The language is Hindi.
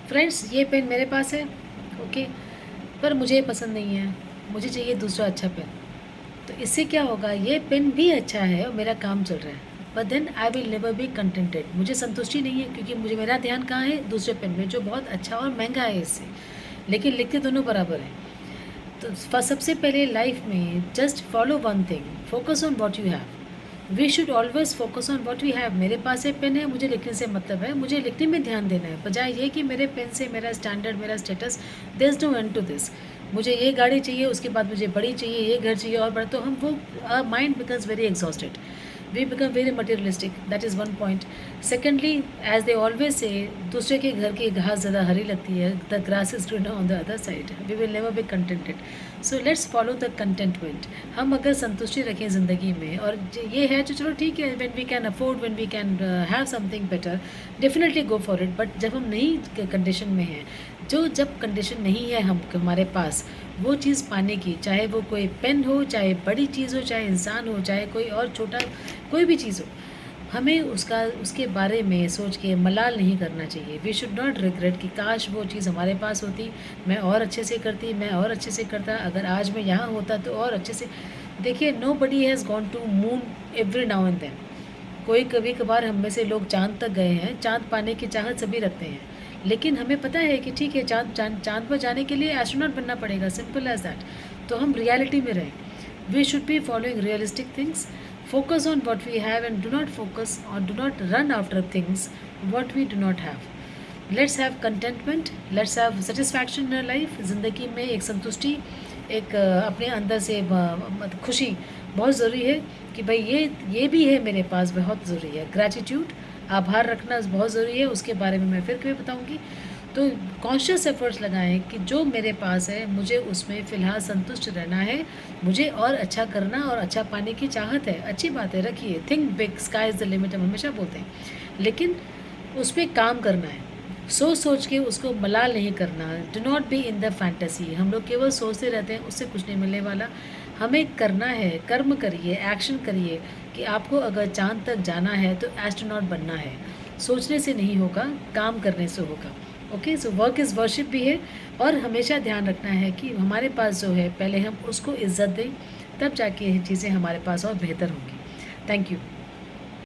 फ्रेंड्स ये पेन मेरे पास है, ओके, पर मुझे ये पसंद नहीं है, मुझे चाहिए दूसरा अच्छा पेन। तो इससे क्या होगा, ये पेन भी अच्छा है और मेरा काम चल रहा है, but then I will never be contented. मुझे संतुष्टि नहीं है क्योंकि मुझे मेरा ध्यान कहाँ है, दूसरे पेन में जो बहुत अच्छा और महंगा है इससे, लेकिन लिखते दोनों बराबर हैं। तो सबसे पहले लाइफ में just follow one thing, focus on what you have. We should always focus on what we have. मेरे पास एक पेन है, मुझे लिखने से मतलब है, मुझे लिखने में ध्यान देना है, बजाय ये कि मेरे पेन से मेरा स्टैंडर्ड, मेरा status, there is no end to this. मुझे ये गाड़ी चाहिए, उसके बाद मुझे बड़ी चाहिए, ये घर चाहिए और बड़ा, तो हम वो mind becomes very exhausted, we become very materialistic. That is one point. Secondly, as they always say, दूसरे के घर की घास ज़्यादा हरी लगती है, the grass is greener on the other side. We will never be contented. So let's follow the contentment. हम अगर संतुष्टि रखें ज़िंदगी में, और ये है जो चलो ठीक है, when we can afford, when we can have something better, definitely go for it. But जब हम नहीं कंडीशन में हैं, जब कंडीशन नहीं है हमारे पास वो चीज़ पाने की, चाहे वो कोई पेन हो, चाहे बड़ी चीज़ हो, चाहे इंसान हो, चाहे कोई और छोटा कोई भी चीज़ हो, हमें उसके बारे में सोच के मलाल नहीं करना चाहिए। वी शुड नॉट रिग्रेट कि काश वो चीज़ हमारे पास होती, मैं और अच्छे से करती, मैं और अच्छे से करता, अगर आज मैं यहाँ होता तो और अच्छे से। देखिए, nobody has gone to moon every now and then. कोई कभी कभार हम में से लोग चाँद तक गए हैं, चाँद पाने की चाहत सभी रखते हैं, लेकिन हमें पता है कि ठीक है, चाँद पर जाने के लिए एस्ट्रोनॉट बनना पड़ेगा, सिंपल एज दैट। तो हम रियलिटी में रहें। We should be following realistic things, focus on what we have and do not focus or do not run after things what we do not have. Let's have contentment, let's have satisfaction in our life. ज़िंदगी में एक संतुष्टि, एक अपने अंदर से खुशी बहुत ज़रूरी है कि भाई ये भी है मेरे पास, बहुत ज़रूरी है। ग्रैटिट्यूड, आभार रखना बहुत ज़रूरी है, उसके बारे में मैं फिर कभी बताऊँगी। तो कॉन्शियस एफर्ट्स लगाएं कि जो मेरे पास है मुझे उसमें फ़िलहाल संतुष्ट रहना है, मुझे और अच्छा करना और अच्छा पाने की चाहत है, अच्छी बात है, रखिए। Think big, sky is the limit हम हमेशा बोलते हैं, लेकिन उस पर काम करना है, सोच के उसको मलाल नहीं करना। Do not be in the fantasy. हम लोग केवल सोचते रहते हैं, उससे कुछ नहीं मिलने वाला। हमें करना है, कर्म करिए, एक्शन करिए कि आपको अगर चाँद तक जाना है तो एस्ट्रोनॉट बनना है। सोचने से नहीं होगा, काम करने से होगा। Okay, so work is worship भी है, और हमेशा ध्यान रखना है कि हमारे पास जो है पहले हम उसको इज़्ज़त दें, तब जाके ये चीज़ें हमारे पास और बेहतर होंगी। Thank you.